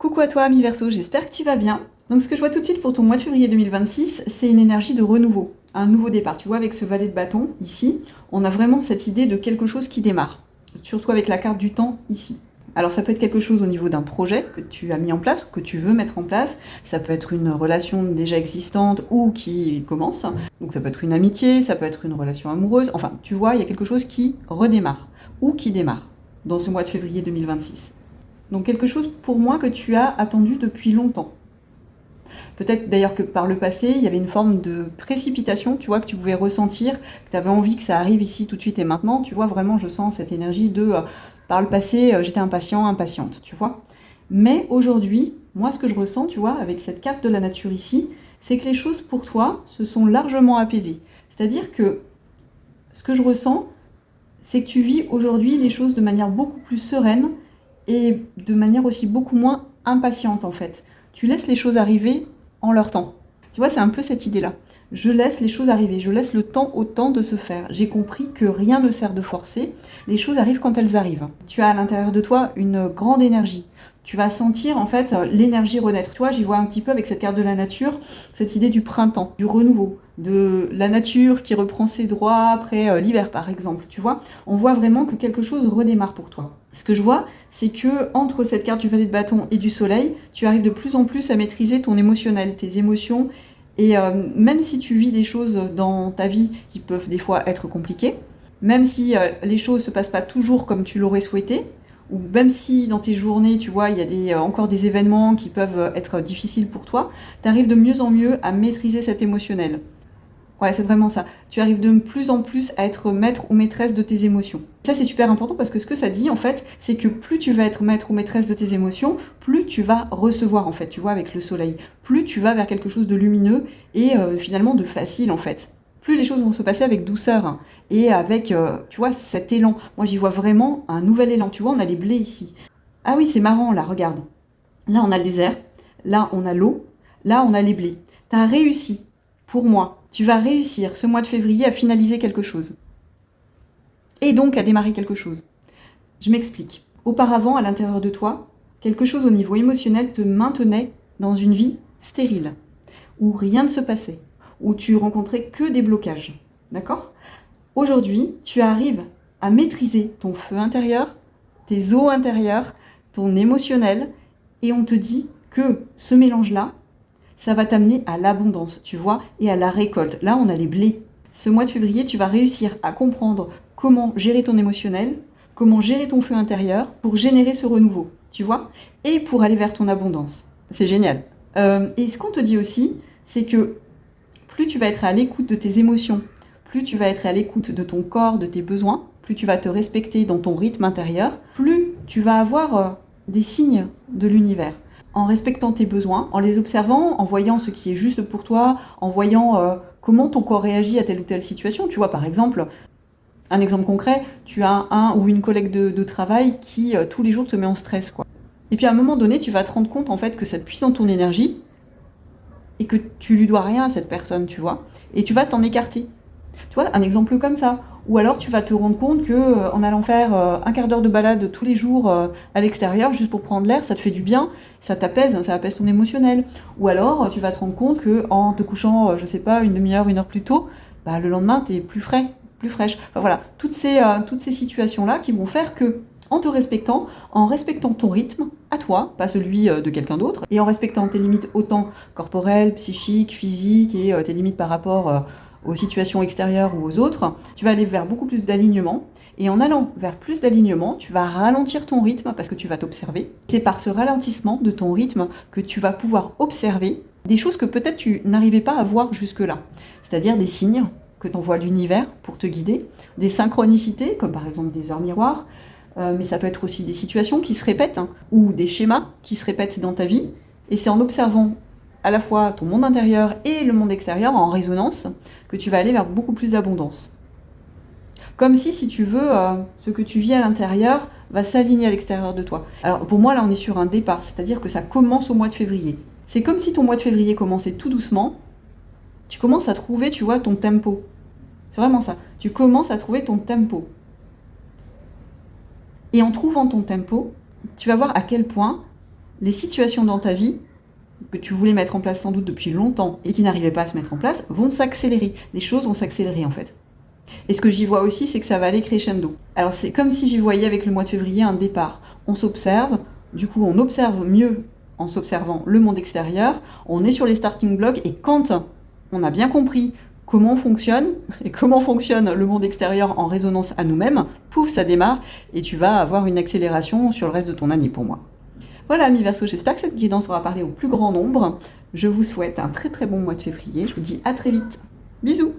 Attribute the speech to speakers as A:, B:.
A: Coucou à toi, ami Verseau, j'espère que tu vas bien. Donc ce que je vois tout de suite pour ton mois de février 2026, c'est une énergie de renouveau, un nouveau départ. Tu vois, avec ce valet de bâton, ici, on a vraiment cette idée de quelque chose qui démarre. Surtout avec la carte du temps, ici. Alors ça peut être quelque chose au niveau d'un projet que tu as mis en place ou que tu veux mettre en place. Ça peut être une relation déjà existante ou qui commence. Donc ça peut être une amitié, ça peut être une relation amoureuse. Enfin, tu vois, il y a quelque chose qui redémarre ou qui démarre dans ce mois de février 2026. Donc quelque chose pour moi que tu as attendu depuis longtemps. Peut-être d'ailleurs que par le passé, il y avait une forme de précipitation, tu vois, que tu pouvais ressentir, que tu avais envie que ça arrive ici tout de suite et maintenant. Tu vois, vraiment, je sens cette énergie de par le passé, j'étais impatient, impatiente, tu vois. Mais aujourd'hui, moi, ce que je ressens, tu vois, avec cette carte de la nature ici, c'est que les choses pour toi se sont largement apaisées. C'est-à-dire que ce que je ressens, c'est que tu vis aujourd'hui les choses de manière beaucoup plus sereine et de manière aussi beaucoup moins impatiente en fait. Tu laisses les choses arriver en leur temps. Tu vois, c'est un peu cette idée-là. Je laisse les choses arriver, je laisse le temps au temps de se faire. J'ai compris que rien ne sert de forcer, les choses arrivent quand elles arrivent. Tu as à l'intérieur de toi une grande énergie. Tu vas sentir en fait l'énergie renaître. Tu vois, j'y vois un petit peu avec cette carte de la nature, cette idée du printemps, du renouveau, de la nature qui reprend ses droits après l'hiver par exemple. Tu vois, on voit vraiment que quelque chose redémarre pour toi. Ce que je vois, c'est que entre cette carte du valet de bâton et du soleil, tu arrives de plus en plus à maîtriser ton émotionnel, tes émotions. Et même si tu vis des choses dans ta vie qui peuvent des fois être compliquées, même si les choses se passent pas toujours comme tu l'aurais souhaité, ou même si dans tes journées, tu vois, il y a encore des événements qui peuvent être difficiles pour toi, tu arrives de mieux en mieux à maîtriser cet émotionnel. Ouais, c'est vraiment ça. Tu arrives de plus en plus à être maître ou maîtresse de tes émotions. Ça, c'est super important parce que ce que ça dit, en fait, c'est que plus tu vas être maître ou maîtresse de tes émotions, plus tu vas recevoir, en fait, tu vois, avec le soleil. Plus tu vas vers quelque chose de lumineux et finalement de facile, en fait. Plus les choses vont se passer avec douceur et avec, tu vois, cet élan. Moi, j'y vois vraiment un nouvel élan. Tu vois, on a les blés ici. Ah oui, c'est marrant, là, regarde. Là, on a le désert. Là, on a l'eau. Là, on a les blés. T'as réussi, pour moi. Tu vas réussir ce mois de février à finaliser quelque chose. Et donc à démarrer quelque chose. Je m'explique. Auparavant, à l'intérieur de toi, quelque chose au niveau émotionnel te maintenait dans une vie stérile, où rien ne se passait, où tu rencontrais que des blocages. D'accord ? Aujourd'hui, tu arrives à maîtriser ton feu intérieur, tes eaux intérieures, ton émotionnel, et on te dit que ce mélange-là, ça va t'amener à l'abondance, tu vois, et à la récolte. Là, on a les blés. Ce mois de février, tu vas réussir à comprendre comment gérer ton émotionnel, comment gérer ton feu intérieur pour générer ce renouveau, tu vois, et pour aller vers ton abondance. C'est génial. Et ce qu'on te dit aussi, c'est que plus tu vas être à l'écoute de tes émotions, plus tu vas être à l'écoute de ton corps, de tes besoins, plus tu vas te respecter dans ton rythme intérieur, plus tu vas avoir des signes de l'univers en respectant tes besoins, en les observant, en voyant ce qui est juste pour toi, en voyant comment ton corps réagit à telle ou telle situation. Tu vois, par exemple, un exemple concret, tu as un ou une collègue de travail qui tous les jours te met en stress, quoi. Et puis à un moment donné, tu vas te rendre compte en fait que ça te puise dans ton énergie et que tu lui dois rien à cette personne, tu vois. Et tu vas t'en écarter. Tu vois, un exemple comme ça. Ou alors tu vas te rendre compte que en allant faire un quart d'heure de balade tous les jours à l'extérieur, juste pour prendre l'air, ça te fait du bien, ça t'apaise, ça apaise ton émotionnel. Ou alors tu vas te rendre compte que en te couchant, je sais pas, une demi-heure, une heure plus tôt, bah, le lendemain t'es plus frais, plus fraîche. Enfin, voilà, toutes ces situations-là qui vont faire que, en respectant ton rythme à toi, pas celui de quelqu'un d'autre, et en respectant tes limites autant corporelles, psychiques, physiques et tes limites par rapport aux situations extérieures ou aux autres, tu vas aller vers beaucoup plus d'alignement. Et en allant vers plus d'alignement, tu vas ralentir ton rythme parce que tu vas t'observer. C'est par ce ralentissement de ton rythme que tu vas pouvoir observer des choses que peut-être tu n'arrivais pas à voir jusque-là. C'est-à-dire des signes que t'envoie l'univers pour te guider, des synchronicités, comme par exemple des heures miroirs, mais ça peut être aussi des situations qui se répètent, ou des schémas qui se répètent dans ta vie. Et c'est en observant à la fois ton monde intérieur et le monde extérieur en résonance que tu vas aller vers beaucoup plus d'abondance. Comme si tu veux, ce que tu vis à l'intérieur va s'aligner à l'extérieur de toi. Alors pour moi, là, on est sur un départ, c'est-à-dire que ça commence au mois de février. C'est comme si ton mois de février commençait tout doucement. Tu commences à trouver, tu vois, ton tempo. C'est vraiment ça. Tu commences à trouver ton tempo. Et en trouvant ton tempo, tu vas voir à quel point les situations dans ta vie que tu voulais mettre en place sans doute depuis longtemps et qui n'arrivaient pas à se mettre en place vont s'accélérer. Les choses vont s'accélérer en fait. Et ce que j'y vois aussi, c'est que ça va aller crescendo. Alors c'est comme si j'y voyais avec le mois de février un départ. On s'observe, du coup on observe mieux en s'observant le monde extérieur, on est sur les starting blocks et quand on a bien compris comment on fonctionne et comment fonctionne le monde extérieur en résonance à nous-mêmes, pouf, ça démarre et tu vas avoir une accélération sur le reste de ton année pour moi. Voilà, amis Verseau, j'espère que cette guidance aura parlé au plus grand nombre. Je vous souhaite un très très bon mois de février. Je vous dis à très vite. Bisous!